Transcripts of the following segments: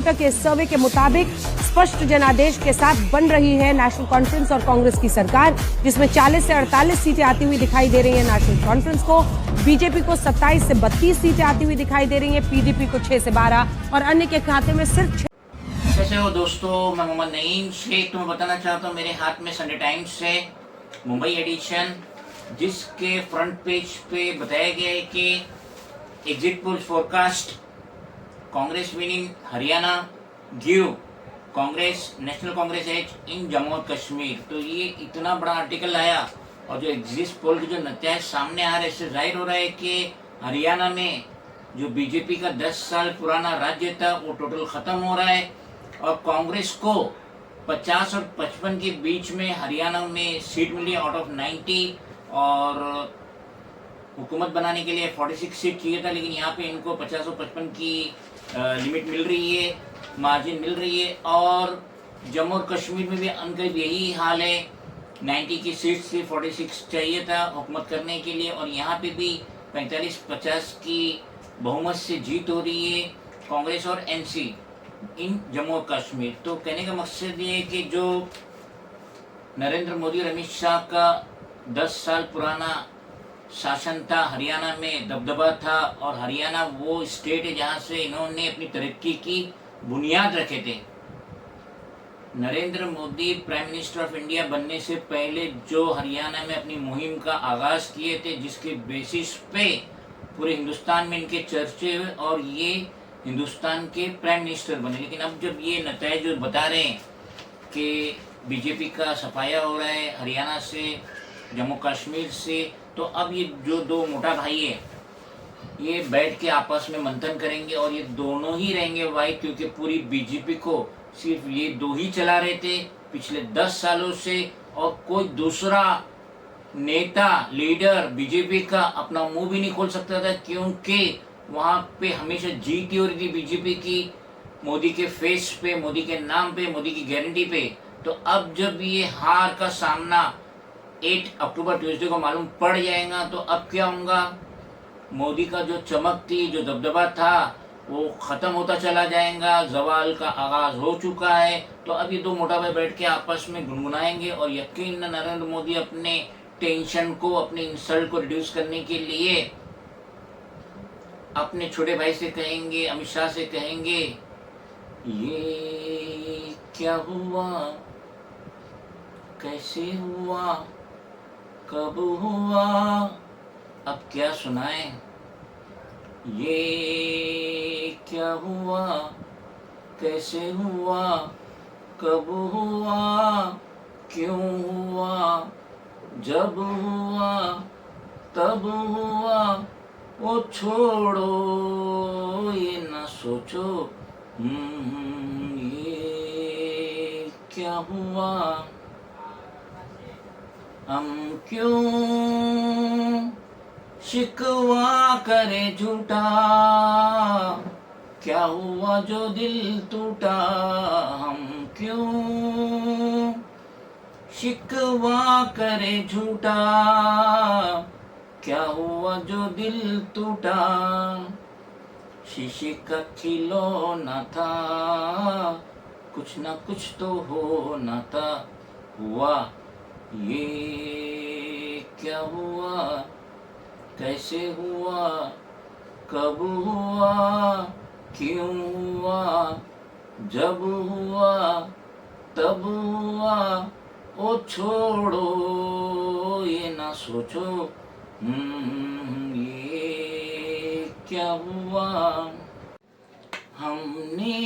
Reporter के सर्वे के मुताबिक स्पष्ट जनादेश के साथ बन रही है नेशनल कॉन्फ्रेंस और कांग्रेस की सरकार, जिसमें 40 से 48 सीटें आती हुई दिखाई दे रही है नेशनल कॉन्फ्रेंस को। बीजेपी को 27 से 32 सीटें आती हुई दिखाई दे रही है, पीडीपी को 6 से 12 और अन्य के खाते में सिर्फ 6। कैसे हो दोस्तों, मैं मोहम्मद नईम शेख तुम्हें बताना चाहता हूँ मेरे हाथ में संडे टाइम्स है मुंबई एडिशन, जिसके फ्रंट पेज पे बताया गया है कि exit poll forecast Congress winning Haryana give Congress national Congress edge in Jammu और कश्मीर। तो ये इतना बड़ा आर्टिकल आया और जो एग्जिट पोल के जो नतीजे सामने आ रहे हैं, इससे जाहिर हो रहा है कि हरियाणा में जो बीजेपी का 10 साल पुराना राज्य था वो टोटल खत्म हो रहा है और कांग्रेस को 50 और 55 के बीच में हरियाणा में सीट मिली आउट ऑफ 90 और हुकूमत बनाने के लिए 46 सीट चाहिए था, लेकिन यहाँ पे इनको 50 और 55 की लिमिट मिल रही है, मार्जिन मिल रही है। और जम्मू और कश्मीर में भी अनकरीब यही हाल है, 90 की सीट से 46 चाहिए था हुकूमत करने के लिए और यहाँ पे भी 45-50 की बहुमत से जीत हो रही है कांग्रेस और एनसी इन जम्मू और कश्मीर। तो कहने का मकसद ये है कि जो नरेंद्र मोदी और अमित शाह का 10 साल पुराना शासन था, हरियाणा में दबदबा था और हरियाणा वो स्टेट है जहाँ से इन्होंने अपनी तरक्की की बुनियाद रखे थे। Narendra Modi prime minister of India बनने से पहले जो हरियाणा में अपनी मुहिम का आगाज किए थे, जिसके बेसिस पे पूरे हिंदुस्तान में इनके चर्चे हुए और ये हिंदुस्तान के प्राइम मिनिस्टर बने। लेकिन अब जब ये नतीजे जो बता रहे हैं कि बीजेपी का सफाया हो रहा है हरियाणा से, जम्मू कश्मीर से, तो अब ये जो दो मोटा भाई है ये बैठ के आपस में मंथन करेंगे और ये दोनों ही रहेंगे वाइट, क्योंकि पूरी बीजेपी को सिर्फ ये दो ही चला रहे थे पिछले 10 सालों से और कोई दूसरा नेता लीडर बीजेपी का अपना मुंह भी नहीं खोल सकता था, क्योंकि वहां पे हमेशा जीत ही हो रही थी बीजेपी की, मोदी के फेस पे, मोदी के नाम पे, मोदी की गारंटी पे। तो अब जब ये हार का सामना 8 अक्टूबर ट्यूसडे को मालूम पड़ जाएगा तो अब क्या होगा, मोदी का जो चमक थी, जो दबदबा था, वो खत्म होता चला जाएगा, जवाल का आगाज हो चुका है। तो अब ये दो मोटा भाई बैठ के आपस में गुनगुनाएंगे और यकीन नरेंद्र मोदी अपने टेंशन को, अपने इंसल्ट को रिड्यूस करने के लिए अपने छोटे भाई से कहेंगे, अमित शाह से कहेंगे, ये क्या हुआ, कैसे हुआ, कब हुआ, अब क्या सुनाएं, ये क्या हुआ, कैसे हुआ, कब हुआ, क्यों हुआ, जब हुआ तब हुआ, वो छोड़ो ये न सोचो, ये क्या हुआ, हम क्यों शिकवा करे झूठा, क्या हुआ जो दिल टूटा, हम क्यों शिकवा करे झूठा, क्या हुआ जो दिल टूटा, शीशे का खिलौना था, कुछ ना कुछ तो होना था, हुआ ये क्या हुआ, कैसे हुआ, कब हुआ, क्यों हुआ, जब हुआ तब हुआ, ओ छोड़ो ये ना सोचो, ये क्या हुआ, हमने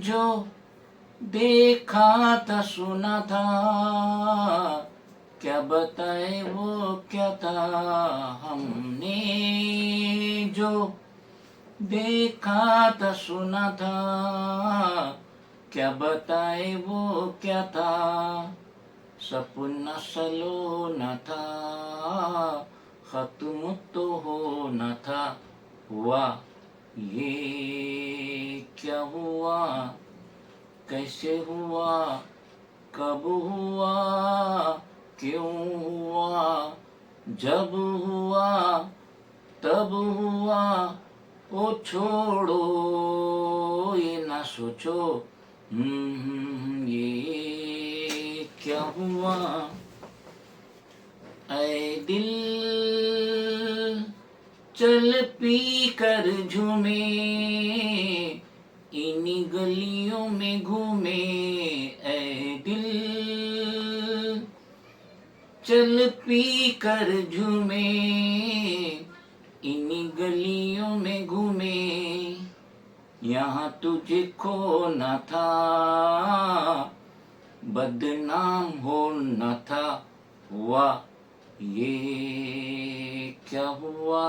जो देखा था सुना था, क्या बताए वो क्या था, हमने जो देखा था सुना था, क्या बताए वो क्या था, सपना सलोना था, खत्म तो होना था, हुआ ये क्या हुआ, कैसे हुआ, कब हुआ, क्यों हुआ, जब हुआ तब हुआ, ओ छोड़ो ये ना सोचो ये क्या हुआ। ऐ दिल चल पी कर झूमे इन्हीं गलियों में घूमे। ऐ दिल चल पी कर झूमे इन्हीं गलियों में घूमे। यहाँ तुझे खोना था बदनाम होना था। हुआ ये क्या हुआ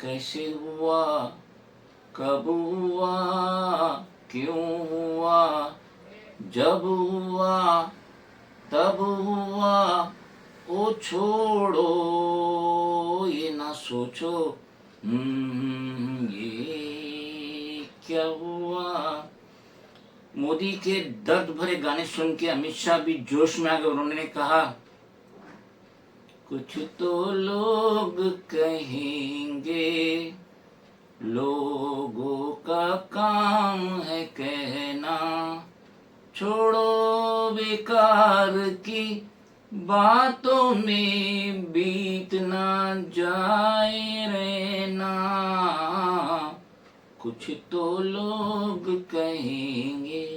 कैसे हुआ कब हुआ क्यों हुआ जब हुआ तब हुआ। ओ छोड़ो ये ना सोचो ये क्या हुआ। मोदी के दर्द भरे गाने सुन के अमित शाह भी जोश में आ गए। उन्होंने कहा कुछ तो लोग कहेंगे लोगों का काम है कहना। छोड़ो बेकार की बातों में बीत ना जाए रहना। कुछ तो लोग कहेंगे।